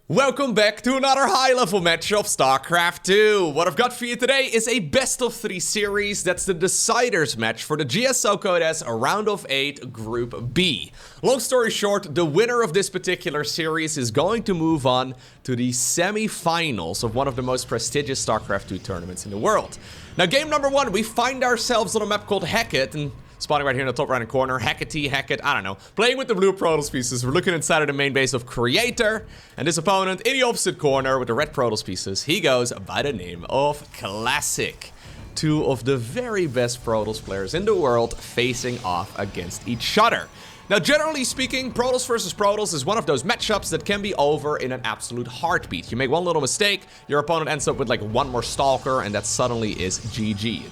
Welcome back to another high-level match of StarCraft 2. What I've got for you today is a best-of-3 series. That's the deciders match for the GSL Code S round of 8 Group B. Long story short, the winner of this particular series is going to move on to the semi-finals of one of the most prestigious StarCraft 2 tournaments in the world. Now, game number 1, we find ourselves on a map called Hackett, and spawning right here in the top right-hand corner, Hackett, I don't know. Playing with the blue Protoss pieces, we're looking inside of the main base of Creator. And this opponent in the opposite corner with the red Protoss pieces, he goes by the name of Classic. Two of the very best Protoss players in the world facing off against each other. Now, generally speaking, Protoss versus Protoss is one of those matchups that can be over in an absolute heartbeat. You make one little mistake, your opponent ends up with like one more Stalker, and that suddenly is GG.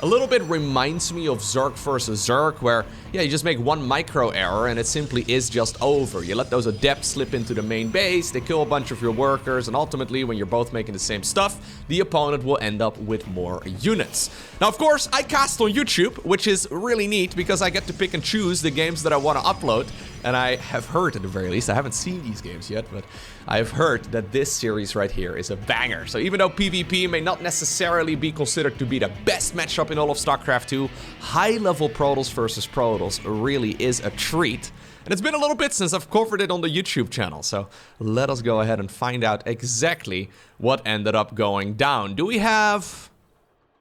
A little bit reminds me of Zerg versus Zerg, where, yeah, you just make one micro error and it simply is just over. You let those adepts slip into the main base, they kill a bunch of your workers, and ultimately, when you're both making the same stuff, the opponent will end up with more units. Now, of course, I cast on YouTube, which is really neat because I get to pick and choose the games that I want to upload. And I have heard, at the very least, I haven't seen these games yet, but I've heard that this series right here is a banger. So even though PvP may not necessarily be considered to be the best matchup in all of StarCraft 2, high-level Protoss versus Protoss really is a treat. And it's been a little bit since I've covered it on the YouTube channel, so let us go ahead and find out exactly what ended up going down. Do we have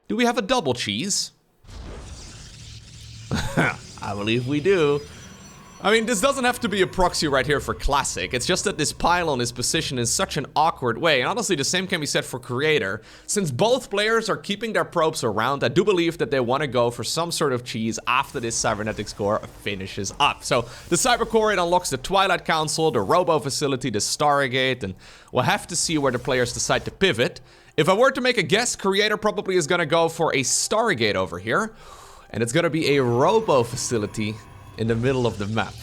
a double cheese? I believe we do. I mean, this doesn't have to be a proxy right here for Classic. It's just that this pylon is positioned in such an awkward way. And honestly, the same can be said for Creator. Since both players are keeping their probes around, I do believe that they want to go for some sort of cheese after this cybernetics core finishes up. So the Cyber Core, it unlocks the Twilight Council, the Robo Facility, the Stargate, and we'll have to see where the players decide to pivot. If I were to make a guess, Creator probably is going to go for a Stargate over here. And it's going to be a Robo Facility in the middle of the map.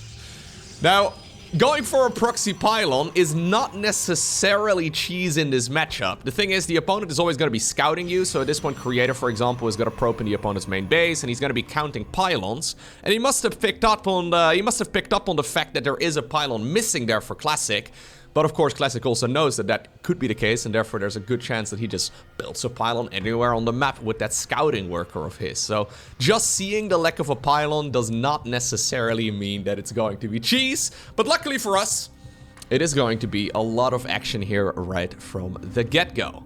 Now, going for a proxy pylon is not necessarily cheese in this matchup. The thing is, the opponent is always going to be scouting you, so at this point, Creator, for example, is going to probe in the opponent's main base, and he's going to be counting pylons. And he must have picked up on the fact that there is a pylon missing there for Classic. But of course, Classic also knows that that could be the case, and therefore there's a good chance that he just builds a pylon anywhere on the map with that scouting worker of his. So just seeing the lack of a pylon does not necessarily mean that it's going to be cheese. But luckily for us, it is going to be a lot of action here right from the get-go.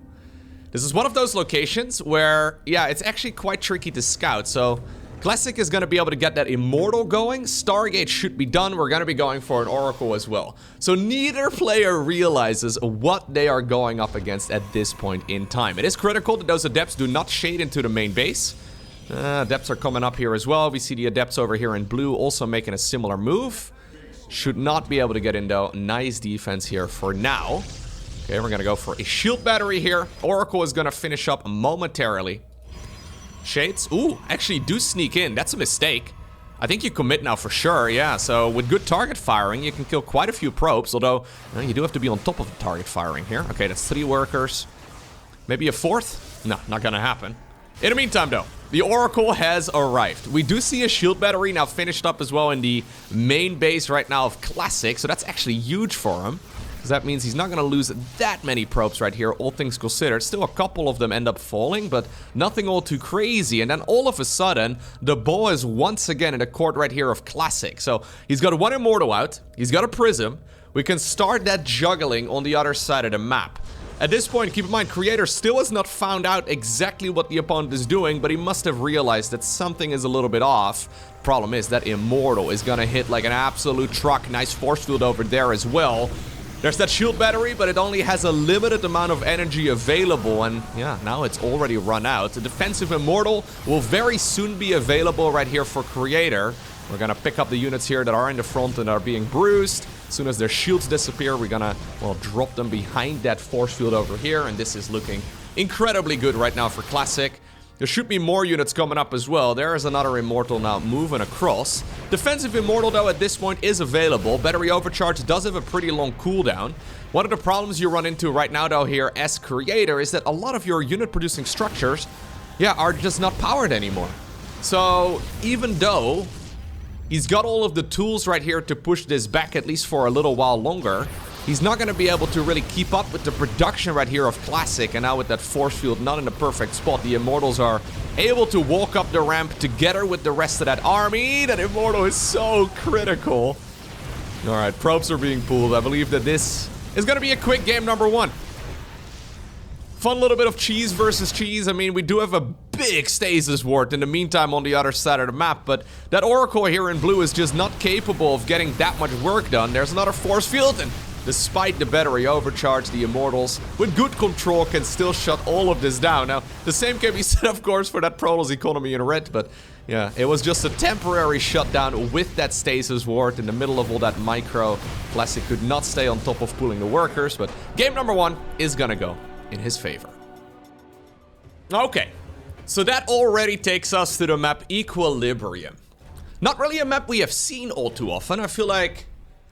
This is one of those locations where, yeah, it's actually quite tricky to scout. So Classic is going to be able to get that Immortal going. Stargate should be done. We're going to be going for an Oracle as well. So neither player realizes what they are going up against at this point in time. It is critical that those Adepts do not shade into the main base. Adepts are coming up here as well. We see the Adepts over here in blue also making a similar move. Should not be able to get in though. Nice defense here for now. Okay, we're going to go for a shield battery here. Oracle is going to finish up momentarily. Shades, ooh, actually do sneak in. That's a mistake. I think you commit now for sure, yeah. So with good target firing, you can kill quite a few probes, although you do have to be on top of the target firing here. Okay, that's 3 workers. Maybe a 4th? No, not gonna happen. In the meantime, though, the Oracle has arrived. We do see a shield battery now finished up as well in the main base right now of Classic, so that's actually huge for him. Because that means he's not going to lose that many probes right here, all things considered. Still a couple of them end up falling, but nothing all too crazy. And then all of a sudden, the ball is once again in the court right here of Classic. So he's got one Immortal out, he's got a Prism. We can start that juggling on the other side of the map. At this point, keep in mind, Creator still has not found out exactly what the opponent is doing, but he must have realized that something is a little bit off. Problem is that Immortal is going to hit like an absolute truck. Nice force field over there as well. There's that shield battery, but it only has a limited amount of energy available, and yeah, now it's already run out. The defensive Immortal will very soon be available right here for Creator. We're gonna pick up the units here that are in the front and are being bruised. As soon as their shields disappear, we're gonna, well, drop them behind that force field over here, and this is looking incredibly good right now for Classic. There should be more units coming up as well. There is another Immortal now moving across. Defensive Immortal, though, at this point is available. Battery Overcharge does have a pretty long cooldown. One of the problems you run into right now, though, here as Creator is that a lot of your unit-producing structures, yeah, are just not powered anymore. So even though he's got all of the tools right here to push this back at least for a little while longer, he's not going to be able to really keep up with the production right here of Classic. And now with that force field not in the perfect spot, the Immortals are able to walk up the ramp together with the rest of that army. That Immortal is so critical. Alright, probes are being pulled. I believe that this is going to be a quick game number 1. Fun little bit of cheese versus cheese. I mean, we do have a big stasis ward in the meantime on the other side of the map, but that Oracle here in blue is just not capable of getting that much work done. There's another force field, and despite the battery overcharge, the Immortals, with good control, can still shut all of this down. Now, the same can be said, of course, for that Protoss economy in red, but yeah, it was just a temporary shutdown with that stasis ward in the middle of all that micro. Classic could not stay on top of pulling the workers, but game number 1 is gonna go in his favor. Okay, so that already takes us to the map Equilibrium. Not really a map we have seen all too often. I feel like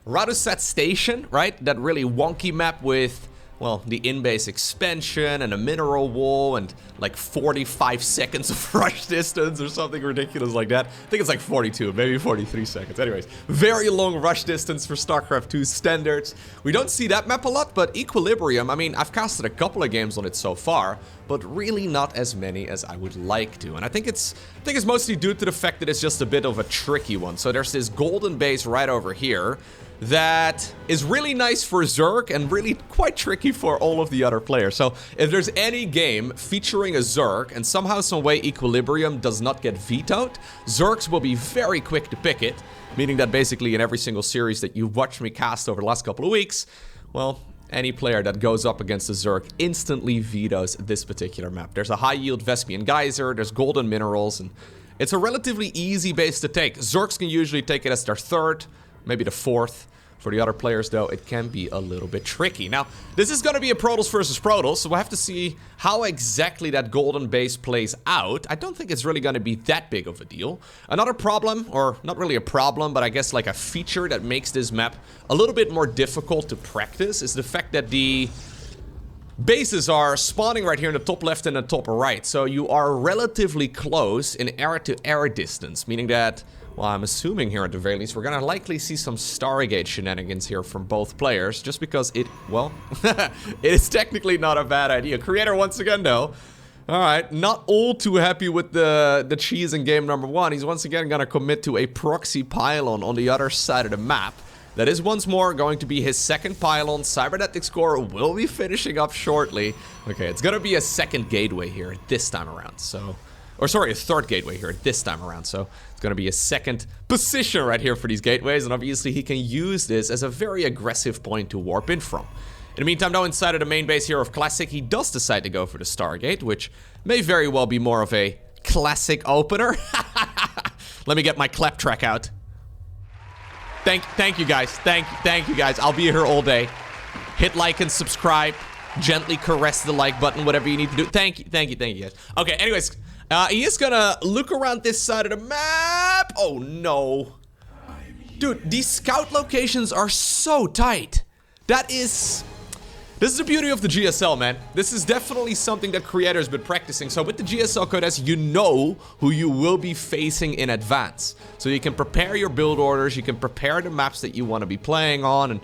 Radusat Station, right? That really wonky map with, well, the in-base expansion and a mineral wall and like 45 seconds of rush distance or something ridiculous like that. I think it's like 42, maybe 43 seconds. Anyways, very long rush distance for StarCraft 2 standards. We don't see that map a lot, but Equilibrium, I mean, I've casted a couple of games on it so far, but really not as many as I would like to. And I think it's mostly due to the fact that it's just a bit of a tricky one. So there's this golden base right over here that is really nice for Zerg and really quite tricky for all of the other players. So if there's any game featuring a Zerg and somehow some way Equilibrium does not get vetoed, Zergs will be very quick to pick it, meaning that basically in every single series that you've watched me cast over the last couple of weeks, well, any player that goes up against a Zerg instantly vetoes this particular map. There's a high yield Vespian Geyser, there's golden minerals, and it's a relatively easy base to take. Zergs can usually take it as their 3rd, maybe the 4th. For the other players, though, it can be a little bit tricky. Now, this is going to be a Protoss versus Protoss, so we'll have to see how exactly that golden base plays out. I don't think it's really going to be that big of a deal. Another problem, or not really a problem, but I guess like a feature that makes this map a little bit more difficult to practice is the fact that the bases are spawning right here in the top left and the top right. So you are relatively close in air-to-air distance, meaning that, well, I'm assuming here at the very least, we're gonna likely see some Stargate shenanigans here from both players, just because it, well, it is technically not a bad idea. Creator once again, though. Alright, not all too happy with the cheese in game number 1. He's once again gonna commit to a proxy pylon on the other side of the map. That is once more going to be his 2nd pylon. Cybernetics core will be finishing up shortly. Okay, it's gonna be a 2nd gateway here this time around, so... Or sorry, a 3rd gateway here this time around, so it's gonna be a 2nd position right here for these gateways, and obviously he can use this as a very aggressive point to warp in from. In the meantime, though, inside of the main base here of Classic, he does decide to go for the Stargate, which may very well be more of a Classic opener. Let me get my clap track out. Thank you guys, thank you guys. I'll be here all day. Hit like and subscribe. Gently caress the like button, whatever you need to do. Thank you guys. Okay, anyways. He is gonna look around this side of the map. Oh no. Dude, these scout locations are so tight. This is the beauty of the GSL, man. This is definitely something that creators been practicing. So with the GSL Code S, you know who you will be facing in advance. So you can prepare your build orders, you can prepare the maps that you want to be playing on, and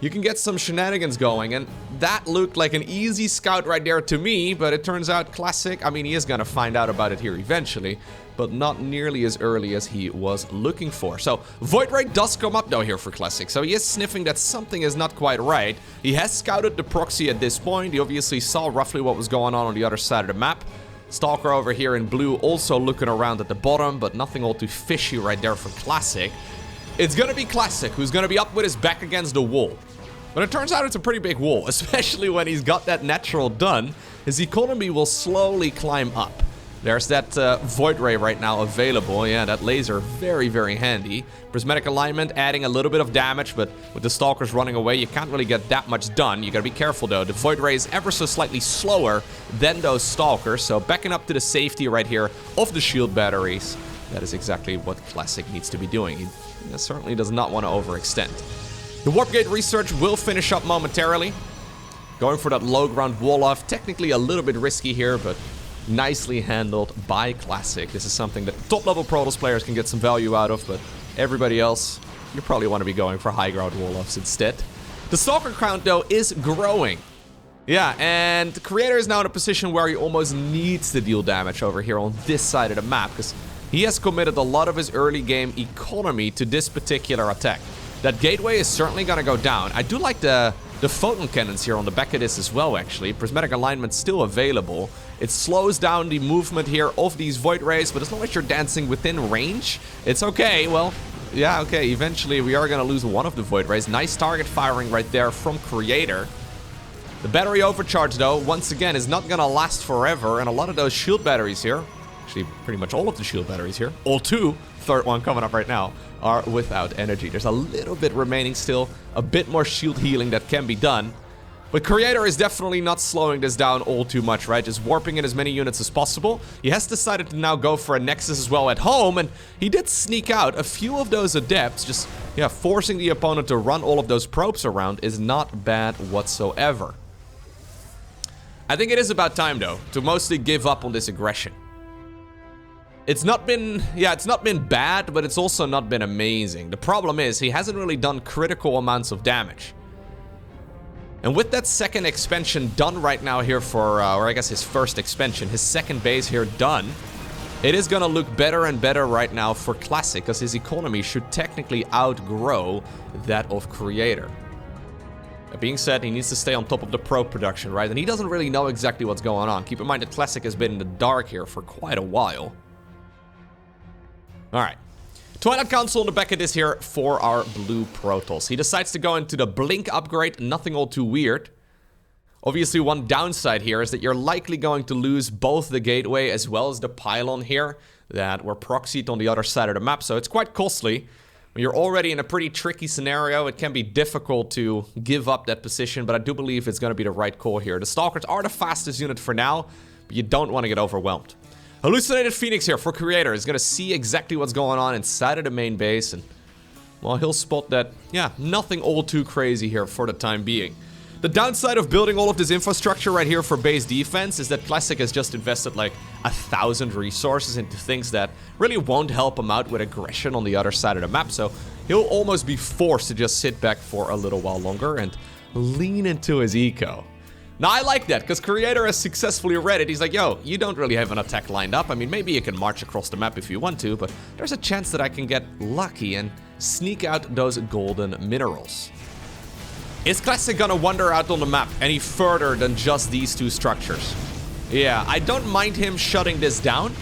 you can get some shenanigans going. And that looked like an easy scout right there to me, but it turns out Classic, I mean, he is gonna find out about it here eventually, but not nearly as early as he was looking for. So Void Ray does come up though here for Classic, so he is sniffing that something is not quite right. He has scouted the proxy at this point. He obviously saw roughly what was going on the other side of the map. Stalker over here in blue also looking around at the bottom, but nothing all too fishy right there for Classic. It's gonna be Classic who's gonna be up with his back against the wall. But it turns out it's a pretty big wall, especially when he's got that natural done. His economy will slowly climb up. There's that Void Ray right now available. Yeah, that laser, very, very handy. Prismatic alignment, adding a little bit of damage, but with the Stalkers running away, you can't really get that much done. You gotta be careful though. The Void Ray is ever so slightly slower than those Stalkers, so backing up to the safety right here of the shield batteries. That is exactly what Classic needs to be doing. He certainly does not want to overextend. The Warp Gate research will finish up momentarily. Going for that low ground wall off. Technically a little bit risky here, but nicely handled by Classic. This is something that top level Protoss players can get some value out of, but everybody else, you probably want to be going for high ground wall offs instead. The Stalker count, though, is growing. Yeah, and Creator is now in a position where he almost needs to deal damage over here on this side of the map, because he has committed a lot of his early game economy to this particular attack. That gateway is certainly going to go down. I do like the photon cannons here on the back of this as well, actually. Prismatic alignment still available. It slows down the movement here of these Void Rays, but as long as you're dancing within range, it's okay. Well, yeah, okay, eventually we are going to lose one of the Void Rays. Nice target firing right there from Creator. The battery overcharge, though, once again, is not going to last forever, and a lot of those shield batteries here, actually pretty much all of the shield batteries here, all two, third one coming up right now, are without energy. There's a little bit remaining still, a bit more shield healing that can be done. But Creator is definitely not slowing this down all too much, right? Just warping in as many units as possible. He has decided to now go for a Nexus as well at home, and he did sneak out a few of those Adepts. Just, yeah, forcing the opponent to run all of those probes around is not bad whatsoever. I think it is about time, though, to mostly give up on this aggression. It's not been bad, but it's also not been amazing. The problem is, he hasn't really done critical amounts of damage. And with that second expansion done right now here for, or I guess his first expansion, his second base here done, it is gonna look better and better right now for Classic, because his economy should technically outgrow that of Creator. That being said, he needs to stay on top of the probe production, right? And he doesn't really know exactly what's going on. Keep in mind that Classic has been in the dark here for quite a while. Alright. Twilight Council on the back of this here for our blue Protoss. He decides to go into the Blink upgrade, nothing all too weird. Obviously, one downside here is that you're likely going to lose both the gateway as well as the pylon here that were proxied on the other side of the map, so it's quite costly. When you're already in a pretty tricky scenario, it can be difficult to give up that position, but I do believe it's going to be the right call here. The Stalkers are the fastest unit for now, but you don't want to get overwhelmed. Hallucinated Phoenix here for Creator is going to see exactly what's going on inside of the main base, and, well, he'll spot that, yeah, nothing all too crazy here for the time being. The downside of building all of this infrastructure right here for base defense is that Classic has just invested like 1,000 resources into things that really won't help him out with aggression on the other side of the map, so he'll almost be forced to just sit back for a little while longer and lean into his eco. Now, I like that, because Creator has successfully read it. He's like, yo, you don't really have an attack lined up. I mean, maybe you can march across the map if you want to, but there's a chance that I can get lucky and sneak out those golden minerals. Is Classic gonna wander out on the map any further than just these two structures? Yeah, I don't mind him shutting this down,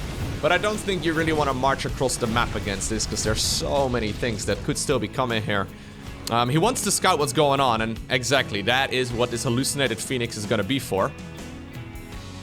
but I don't think you really want to march across the map against this, because there's so many things that could still be coming here. He wants to scout what's going on, and exactly, that is what this Hallucinated Phoenix is gonna be for.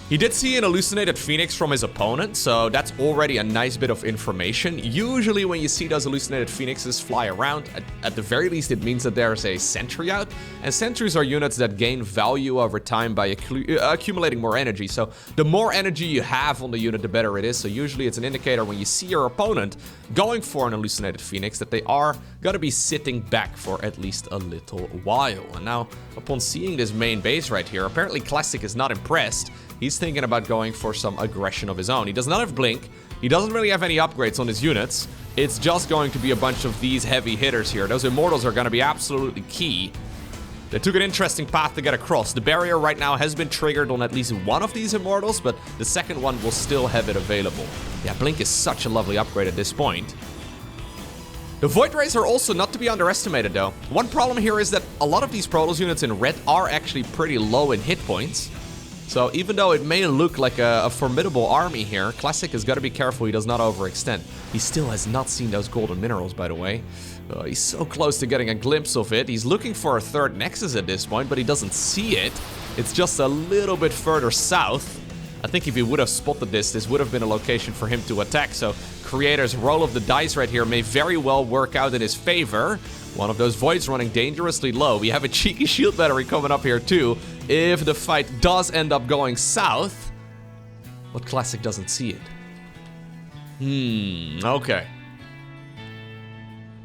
He did see an Hallucinated Phoenix from his opponent, so that's already a nice bit of information. Usually when you see those Hallucinated Phoenixes fly around, at the very least it means that there's a sentry out, and sentries are units that gain value over time by accumulating more energy. So the more energy you have on the unit, the better it is. So usually it's an indicator when you see your opponent going for an Hallucinated Phoenix that they are gonna be sitting back for at least a little while. And now, upon seeing this main base right here, apparently Classic is not impressed. He's thinking about going for some aggression of his own. He does not have Blink. He doesn't really have any upgrades on his units. It's just going to be a bunch of these heavy hitters here. Those Immortals are going to be absolutely key. They took an interesting path to get across. The barrier right now has been triggered on at least one of these Immortals, but the second one will still have it available. Yeah, Blink is such a lovely upgrade at this point. The Void Rays are also not to be underestimated, though. One problem here is that a lot of these Protoss units in red are actually pretty low in hit points. So even though it may look like a formidable army here, Classic has got to be careful he does not overextend. He still has not seen those golden minerals, by the way. He's so close to getting a glimpse of it. He's looking for a third Nexus at this point, but he doesn't see it. It's just a little bit further south. I think if he would have spotted this would have been a location for him to attack. So Creator's roll of the dice right here may very well work out in his favor. One of those Voids running dangerously low. We have a cheeky shield battery coming up here too, if the fight does end up going south. But Classic doesn't see it. Okay.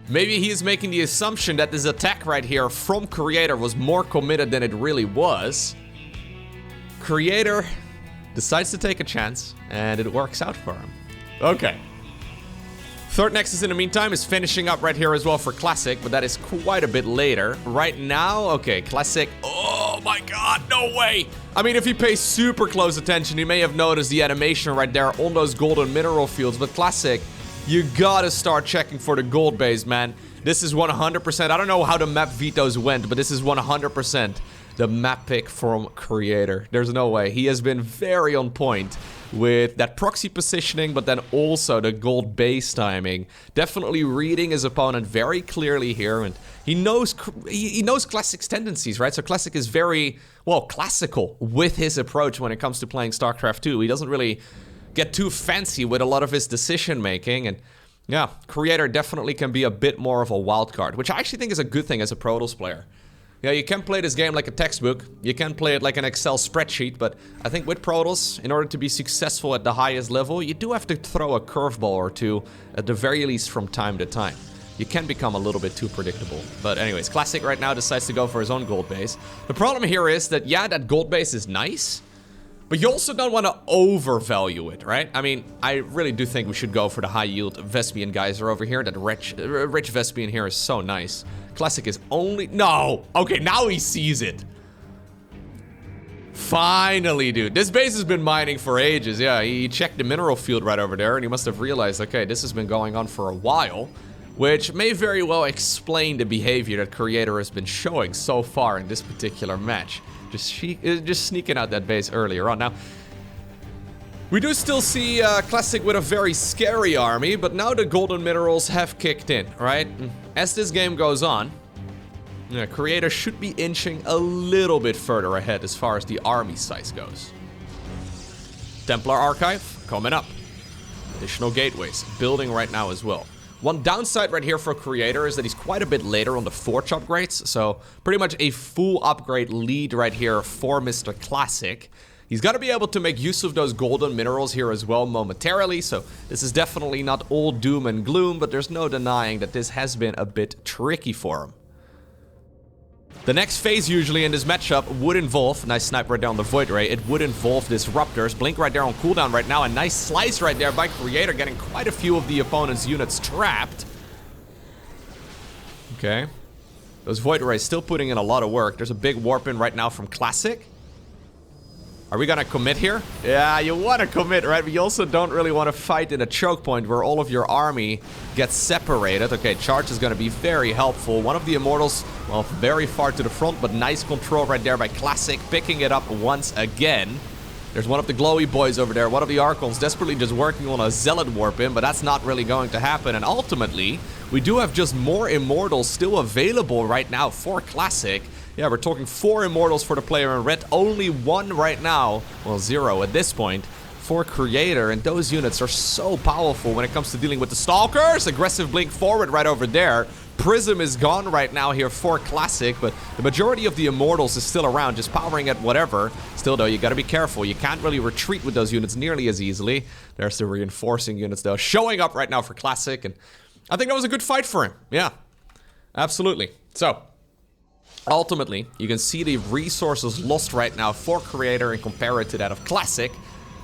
Maybe he's making the assumption that this attack right here from Creator was more committed than it really was. Creator decides to take a chance, and it works out for him. Okay. Third Nexus in the meantime is finishing up right here as well for Classic, but that is quite a bit later. Right now, okay, Classic. Oh my god, no way! I mean, if you pay super close attention, you may have noticed the animation right there on those golden mineral fields. But Classic, you gotta start checking for the gold base, man. This is 100%. I don't know how the map vetoes went, but this is 100% the map pick from Creator. There's no way. He has been very on point with that proxy positioning, but then also the gold base timing. Definitely reading his opponent very clearly here, and he knows Classic's tendencies, right? So Classic is very, well, classical with his approach when it comes to playing StarCraft 2. He doesn't really get too fancy with a lot of his decision making, and yeah, Creator definitely can be a bit more of a wild card, which I actually think is a good thing as a Protoss player. Yeah, you can play this game like a textbook, you can play it like an Excel spreadsheet, but I think with Protoss, in order to be successful at the highest level, you do have to throw a curveball or two, at the very least from time to time. You can become a little bit too predictable. But anyways, Classic right now decides to go for his own gold base. The problem here is that, yeah, that gold base is nice, but you also don't want to overvalue it, right? I mean, I really do think we should go for the high-yield Vespian geyser over here. That rich Vespian here is so nice. Classic is only... No! Okay, now he sees it. Finally, dude. This base has been mining for ages. Yeah, he checked the mineral field right over there, and he must have realized, okay, this has been going on for a while, which may very well explain the behavior that Creator has been showing so far in this particular match. Just sneaking out that base earlier on. Now, we do still see Classic with a very scary army, but now the golden minerals have kicked in, right? As this game goes on, Creator should be inching a little bit further ahead as far as the army size goes. Templar Archive coming up. Additional gateways building right now as well. One downside right here for Creator is that he's quite a bit later on the forge upgrades, so pretty much a full upgrade lead right here for Mr. Classic. He's got to be able to make use of those golden minerals here as well momentarily, so this is definitely not all doom and gloom, but there's no denying that this has been a bit tricky for him. The next phase usually in this matchup would involve, nice snipe right there on the Void Ray, it would involve Disruptors. Blink right there on cooldown right now, a nice slice right there by Creator, getting quite a few of the opponent's units trapped. Okay. Those Void Rays still putting in a lot of work. There's a big warp in right now from Classic. Are we gonna commit here? Yeah, you wanna commit, right? But you also don't really want to fight in a choke point where all of your army gets separated. Okay, charge is gonna be very helpful. One of the Immortals, well, very far to the front, but nice control right there by Classic, picking it up once again. There's one of the glowy boys over there, one of the Archons desperately just working on a Zealot warp in, but that's not really going to happen. And ultimately, we do have just more Immortals still available right now for Classic. Yeah, we're talking 4 Immortals for the player in red, only 1 right now, well 0 at this point, for Creator, and those units are so powerful when it comes to dealing with the Stalkers. Aggressive blink forward right over there. Prism is gone right now here for Classic, but the majority of the Immortals is still around, just powering at whatever. Still though, you gotta be careful, you can't really retreat with those units nearly as easily. There's the reinforcing units though, showing up right now for Classic, and I think that was a good fight for him, yeah, absolutely. So, ultimately, you can see the resources lost right now for Creator and compare it to that of Classic.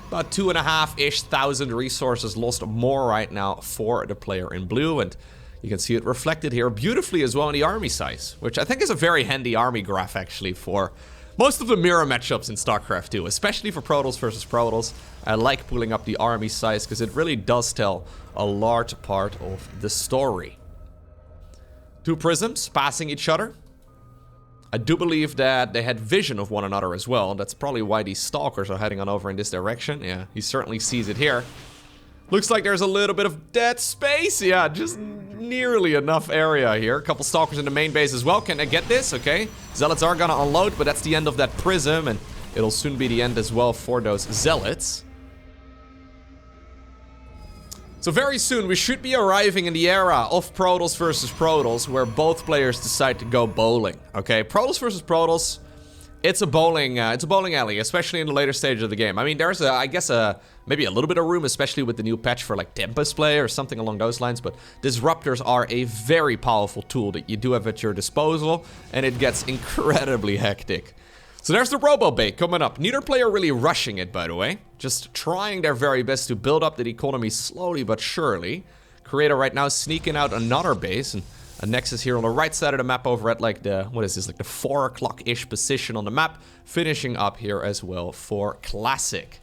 About 2,500-ish resources lost more right now for the player in blue, and you can see it reflected here beautifully as well in the army size, which I think is a very handy army graph actually for most of the mirror matchups in StarCraft 2, especially for Protoss versus Protoss. I like pulling up the army size because it really does tell a large part of the story. 2 prisms passing each other. I do believe that they had vision of one another as well. That's probably why these Stalkers are heading on over in this direction. Yeah, he certainly sees it here. Looks like there's a little bit of dead space. Yeah, just nearly enough area here. A couple Stalkers in the main base as well. Can I get this? Okay. Zealots are gonna unload, but that's the end of that prism, and it'll soon be the end as well for those Zealots. So very soon we should be arriving in the era of Protoss versus Protoss, where both players decide to go bowling. Okay, Protoss versus Protoss, it's a bowling alley, especially in the later stage of the game. I mean, there's I guess maybe a little bit of room, especially with the new patch for like Tempest play or something along those lines. But Disruptors are a very powerful tool that you do have at your disposal, and it gets incredibly hectic. So there's the Robo Bait coming up. Neither player really rushing it, by the way. Just trying their very best to build up the economy slowly but surely. Creator right now sneaking out another base, and a Nexus here on the right side of the map over at like the, what is this, like the 4 o'clock-ish position on the map. Finishing up here as well for Classic.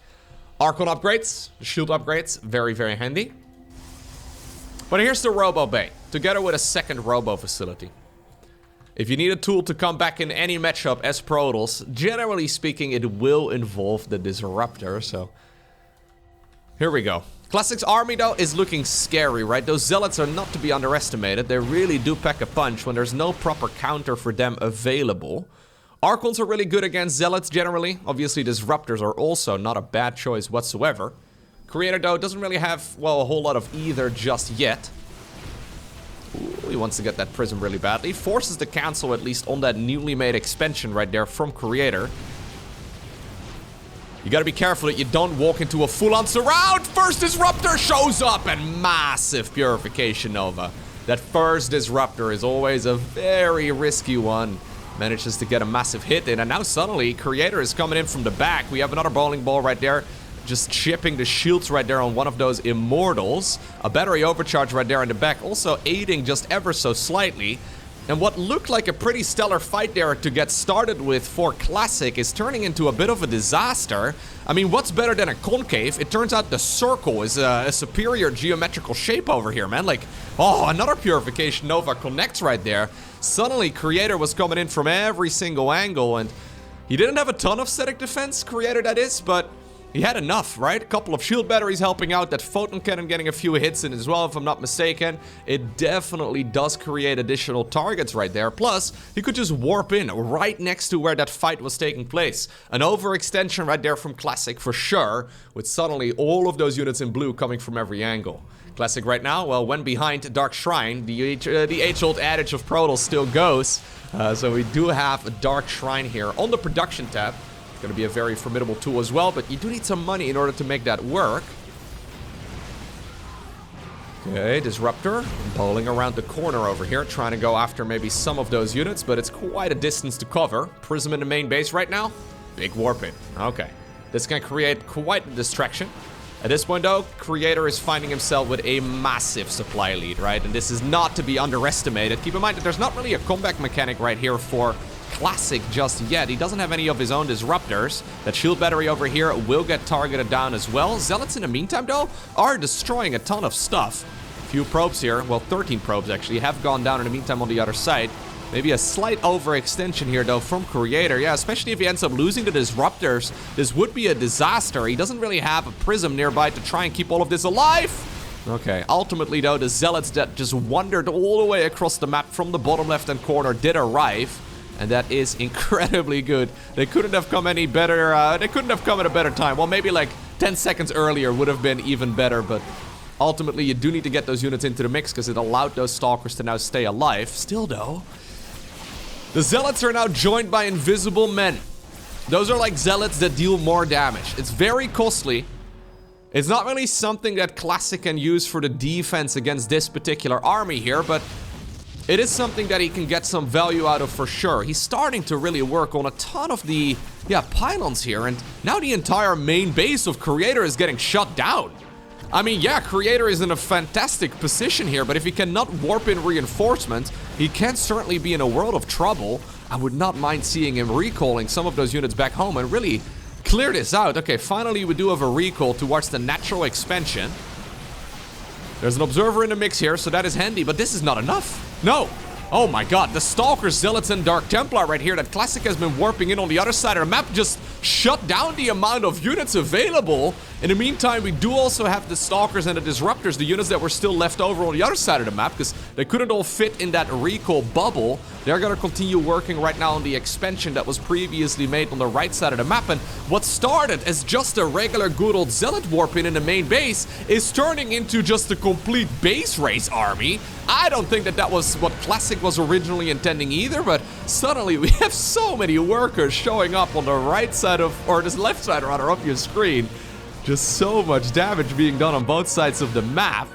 Archon upgrades, the shield upgrades, very, very handy. But here's the Robo Bay, together with a second Robo facility. If you need a tool to come back in any matchup as Protoss, generally speaking, it will involve the Disruptor, so... Here we go. Classic's army, though, is looking scary, right? Those Zealots are not to be underestimated. They really do pack a punch when there's no proper counter for them available. Archons are really good against Zealots, generally. Obviously, Disruptors are also not a bad choice whatsoever. Creator, though, doesn't really have, well, a whole lot of either just yet. Ooh, he wants to get that Prism really badly. Forces the cancel, at least, on that newly made expansion right there from Creator. You gotta be careful that you don't walk into a full-on surround. First Disruptor shows up, and massive Purification Nova. That first Disruptor is always a very risky one. Manages to get a massive hit in, and now suddenly Creator is coming in from the back. We have another bowling ball right there, just chipping the shields right there on one of those Immortals. A battery overcharge right there in the back, also aiding just ever so slightly. And what looked like a pretty stellar fight there to get started with for Classic is turning into a bit of a disaster. I mean, what's better than a concave? It turns out the circle is a superior geometrical shape over here, man. Like, oh, another Purification Nova connects right there. Suddenly, Creator was coming in from every single angle, and he didn't have a ton of static defense, Creator that is, but he had enough, right? A couple of shield batteries helping out, that photon cannon getting a few hits in as well, if I'm not mistaken. It definitely does create additional targets right there. Plus, he could just warp in right next to where that fight was taking place. An overextension right there from Classic for sure, with suddenly all of those units in blue coming from every angle. Classic right now, well, when behind Dark Shrine, the age-old adage of Protoss still goes. So we do have a Dark Shrine here on the production tab. Going to be a very formidable tool as well, but you do need some money in order to make that work. Okay, Disruptor bowling around the corner over here, trying to go after maybe some of those units, but it's quite a distance to cover. Prism in the main base right now. Big warp in. Okay, this can create quite a distraction. At this point, though, Creator is finding himself with a massive supply lead, right? And this is not to be underestimated. Keep in mind that there's not really a comeback mechanic right here for Classic just yet. He doesn't have any of his own Disruptors. That shield battery over here will get targeted down as well. Zealots in the meantime, though, are destroying a ton of stuff. A few probes here, well, 13 probes actually, have gone down in the meantime on the other side. Maybe a slight overextension here, though, from Creator. Yeah, especially if he ends up losing the Disruptors. This would be a disaster. He doesn't really have a Prism nearby to try and keep all of this alive. Okay, ultimately, though, the Zealots that just wandered all the way across the map from the bottom left-hand corner did arrive. And that is incredibly good. They couldn't have come any better, they couldn't have come at a better time. Well, maybe like 10 seconds earlier would have been even better, but ultimately you do need to get those units into the mix because it allowed those Stalkers to now stay alive. Still, though, the Zealots are now joined by Invisible Men. Those are like Zealots that deal more damage. It's very costly. It's not really something that Classic can use for the defense against this particular army here, but it is something that he can get some value out of for sure. He's starting to really work on a ton of the, pylons here, and now the entire main base of Creator is getting shut down. I mean, yeah, Creator is in a fantastic position here, but if he cannot warp in reinforcements, he can certainly be in a world of trouble. I would not mind seeing him recalling some of those units back home and really clear this out. Okay, finally we do have a recall towards the natural expansion. There's an observer in the mix here, so that is handy, but this is not enough. No. Oh my god, the Stalkers, Zealots, and Dark Templar right here that Classic has been warping in on the other side of the map just shut down the amount of units available. In the meantime, we do also have the Stalkers and the Disruptors, the units that were still left over on the other side of the map, because they couldn't all fit in that recall bubble. They're going to continue working right now on the expansion that was previously made on the right side of the map, and what started as just a regular good old Zealot warp in the main base is turning into just a complete base race army. I don't think that that was what Classic was originally intending either, but suddenly we have so many workers showing up on the right side of, or this left side rather, of your screen. Just so much damage being done on both sides of the map.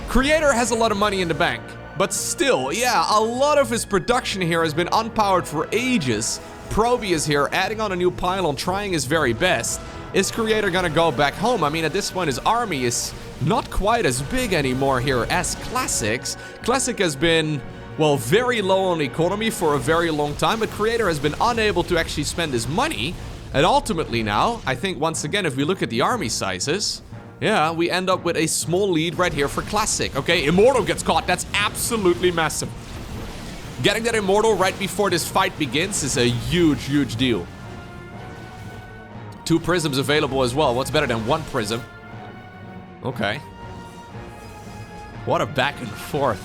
Creator has a lot of money in the bank, but still, yeah, a lot of his production here has been unpowered for ages. Proby is here, adding on a new pylon, trying his very best. Is Creator gonna go back home? I mean, at this point, his army is not quite as big anymore here as Classic's. Classic has been, well, very low on economy for a very long time, but Creator has been unable to actually spend his money. And ultimately now, I think once again, if we look at the army sizes, yeah, we end up with a small lead right here for Classic. Okay, Immortal gets caught. That's absolutely massive. Getting that Immortal right before this fight begins is a huge, huge deal. 2 prisms available as well. What's better than 1 prism? Okay. What a back and forth.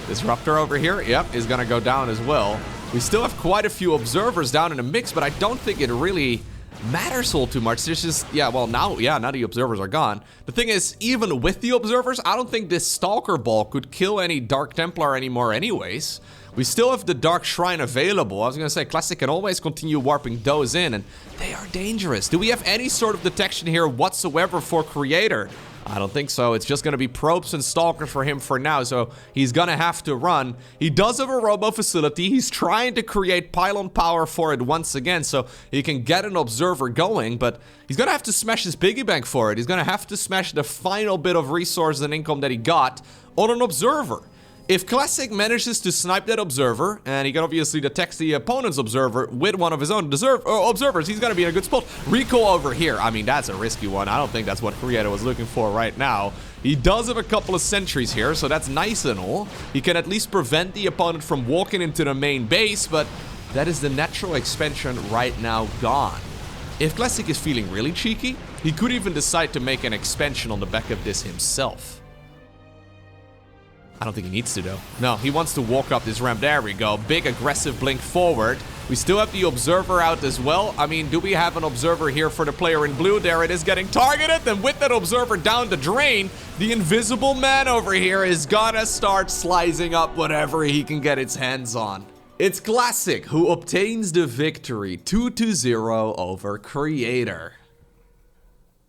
Disruptor over here, yep, is gonna go down as well. We still have quite a few observers down in the mix, but I don't think it really matters all too much. There's just, yeah, well, now the observers are gone. The thing is, even with the observers, I don't think this Stalker Ball could kill any Dark Templar anymore anyways. We still have the Dark Shrine available. I was gonna say, Classic can always continue warping those in, and they are dangerous. Do we have any sort of detection here whatsoever for Creator? I don't think so. It's just gonna be probes and stalkers for him for now, so he's gonna have to run. He does have a robo facility. He's trying to create pylon power for it once again, so he can get an observer going, but he's gonna have to smash his piggy bank for it. He's gonna have to smash the final bit of resources and income that he got on an observer. If Classic manages to snipe that observer, and he can obviously detect the opponent's observer with one of his own observers, he's gonna be in a good spot. Recall over here, I mean, that's a risky one. I don't think that's what Creator was looking for right now. He does have a couple of sentries here, so that's nice and all. He can at least prevent the opponent from walking into the main base, but that is the natural expansion right now gone. If Classic is feeling really cheeky, he could even decide to make an expansion on the back of this himself. I don't think he needs to, though. No, he wants to walk up this ramp. There we go. Big aggressive blink forward. We still have the observer out as well. I mean, do we have an observer here for the player in blue? There it is, getting targeted. And with that observer down the drain, the invisible man over here is gonna start slicing up whatever he can get its hands on. It's Classic who obtains the victory 2-0 over Creator.